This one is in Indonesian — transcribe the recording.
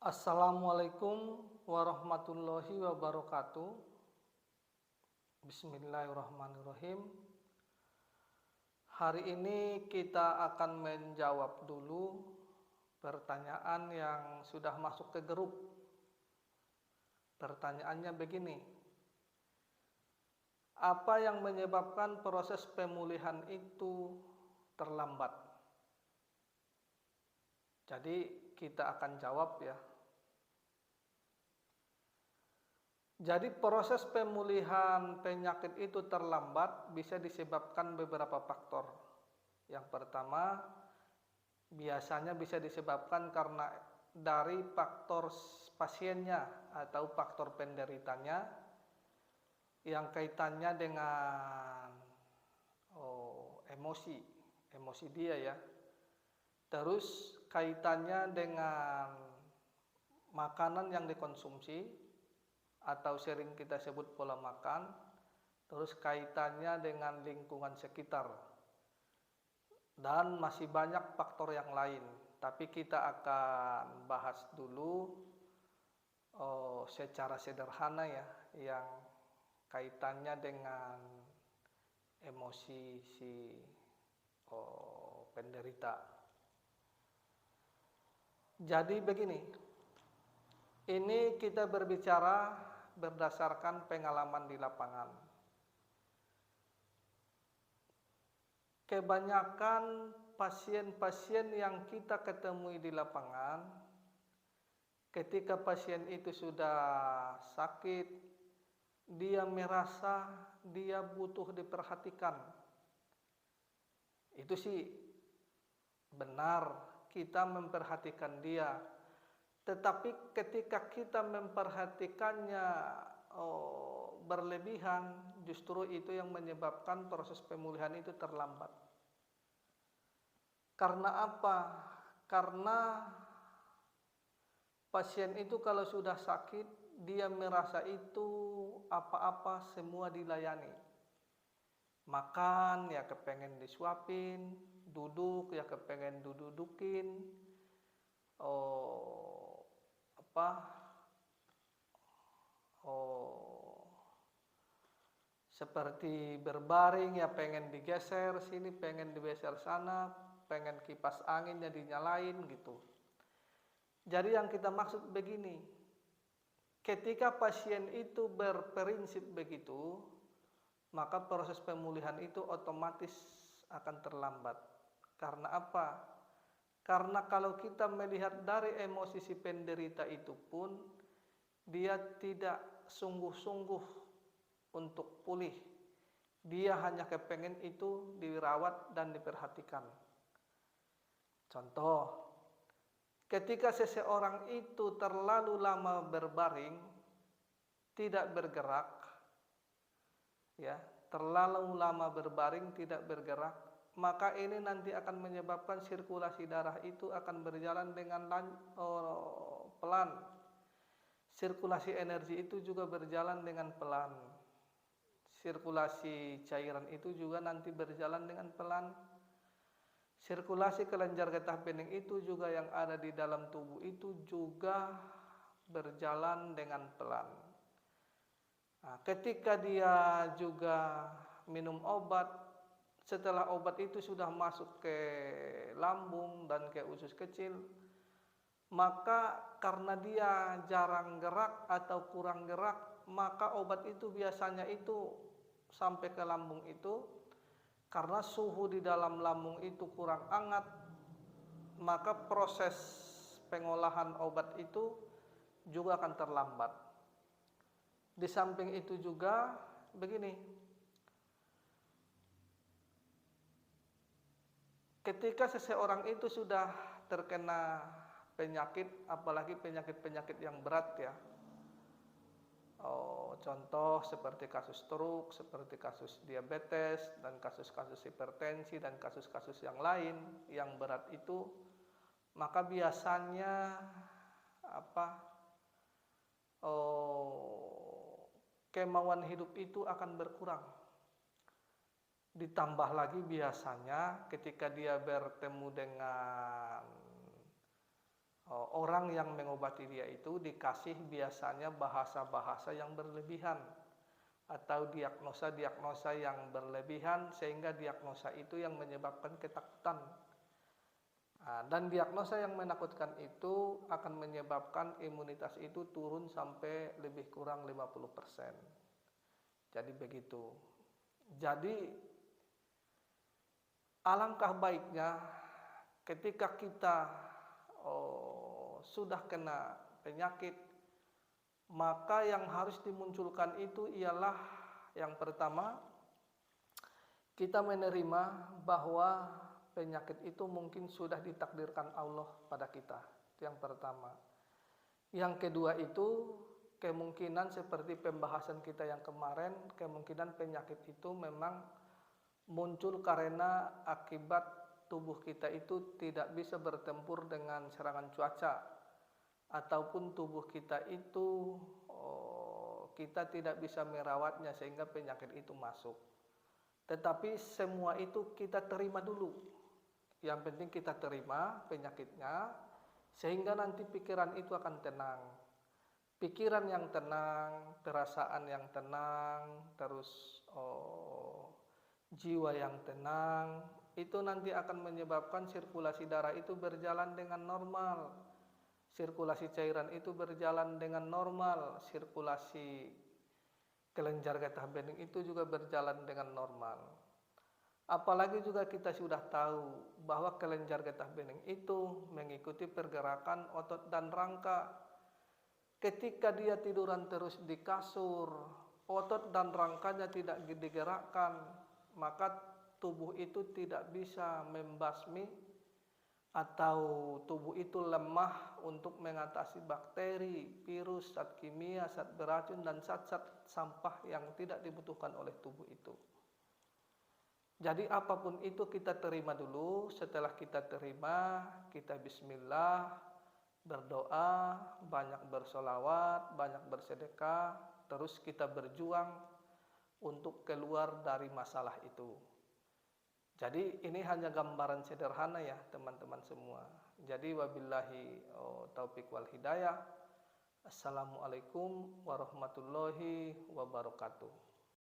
Assalamualaikum warahmatullahi wabarakatuh. Bismillahirrahmanirrahim. Hari ini kita akan menjawab dulu pertanyaan yang sudah masuk ke grup. Pertanyaannya begini: apa yang menyebabkan proses pemulihan itu terlambat? Jadi kita akan jawab ya. Jadi proses pemulihan penyakit itu terlambat bisa disebabkan beberapa faktor. Yang pertama, biasanya bisa disebabkan karena dari faktor pasiennya atau faktor penderitanya yang kaitannya dengan emosi dia ya. Terus kaitannya dengan makanan yang dikonsumsi atau sering kita sebut pola makan, terus kaitannya dengan lingkungan sekitar, dan masih banyak faktor yang lain. Tapi kita akan bahas dulu secara sederhana ya, yang kaitannya dengan emosi si penderita. Jadi begini, ini kita berbicara berdasarkan pengalaman di lapangan. Kebanyakan pasien-pasien yang kita ketemui di lapangan, ketika pasien itu sudah sakit, dia merasa dia butuh diperhatikan. Itu sih benar, kita memperhatikan dia. Tetapi ketika kita memperhatikannya berlebihan, justru itu yang menyebabkan proses pemulihan itu terlambat. Karena apa? Karena pasien itu kalau sudah sakit, dia merasa itu apa-apa semua dilayani. Makan ya kepengen disuapin, duduk ya kepengen dudukin, seperti berbaring ya pengen digeser sini, pengen digeser sana, pengen kipas anginnya dinyalain gitu. Jadi yang kita maksud begini, ketika pasien itu berprinsip begitu, maka proses pemulihan itu otomatis akan terlambat. Karena apa? Karena kalau kita melihat dari emosi si penderita itu pun, dia tidak sungguh-sungguh untuk pulih. Dia hanya kepengen itu dirawat dan diperhatikan. Contoh, ketika seseorang itu terlalu lama berbaring, tidak bergerak, ya, terlalu lama berbaring tidak bergerak, maka ini nanti akan menyebabkan sirkulasi darah itu akan berjalan dengan pelan. Sirkulasi energi itu juga berjalan dengan pelan. Sirkulasi cairan itu juga nanti berjalan dengan pelan. Sirkulasi kelenjar getah bening itu juga yang ada di dalam tubuh itu juga berjalan dengan pelan. Nah, ketika dia juga minum obat, setelah obat itu sudah masuk ke lambung dan ke usus kecil, maka karena dia jarang gerak atau kurang gerak, maka obat itu biasanya itu sampai ke lambung itu, karena suhu di dalam lambung itu kurang hangat, maka proses pengolahan obat itu juga akan terlambat. Di samping itu juga begini, ketika seseorang itu sudah terkena penyakit, apalagi penyakit-penyakit yang berat ya, contoh seperti kasus stroke, seperti kasus diabetes, dan kasus-kasus hipertensi, dan kasus-kasus yang lain yang berat itu, maka biasanya kemauan hidup itu akan berkurang. Ditambah lagi biasanya ketika dia bertemu dengan orang yang mengobati dia itu dikasih biasanya bahasa-bahasa yang berlebihan atau diagnosa-diagnosa yang berlebihan sehingga diagnosa itu yang menyebabkan ketakutan. Dan diagnosa yang menakutkan itu akan menyebabkan imunitas itu turun sampai lebih kurang 50%. Jadi begitu. Jadi alangkah baiknya ketika kita sudah kena penyakit, maka yang harus dimunculkan itu ialah yang pertama, kita menerima bahwa penyakit itu mungkin sudah ditakdirkan Allah pada kita. Itu yang pertama. Yang kedua itu kemungkinan seperti pembahasan kita yang kemarin, kemungkinan penyakit itu memang muncul karena akibat tubuh kita itu tidak bisa bertempur dengan serangan cuaca, ataupun tubuh kita itu kita tidak bisa merawatnya sehingga penyakit itu masuk. Tetapi semua itu kita terima dulu. Yang penting kita terima penyakitnya sehingga nanti pikiran itu akan tenang. Pikiran yang tenang, perasaan yang tenang, terus jiwa yang tenang, itu nanti akan menyebabkan sirkulasi darah itu berjalan dengan normal. Sirkulasi cairan itu berjalan dengan normal. Sirkulasi kelenjar getah bening itu juga berjalan dengan normal. Apalagi juga kita sudah tahu bahwa kelenjar getah bening itu mengikuti pergerakan otot dan rangka. Ketika dia tiduran terus di kasur, otot dan rangkanya tidak digerakkan, maka tubuh itu tidak bisa membasmi atau tubuh itu lemah untuk mengatasi bakteri, virus, zat kimia, zat beracun, dan zat-zat sampah yang tidak dibutuhkan oleh tubuh itu. Jadi apapun itu kita terima dulu. Setelah kita terima, kita bismillah, berdoa, banyak bersolawat, banyak bersedekah, terus kita berjuang untuk keluar dari masalah itu. Jadi ini hanya gambaran sederhana ya teman-teman semua. Jadi wabillahi taufiq wal hidayah. Assalamualaikum warahmatullahi wabarakatuh.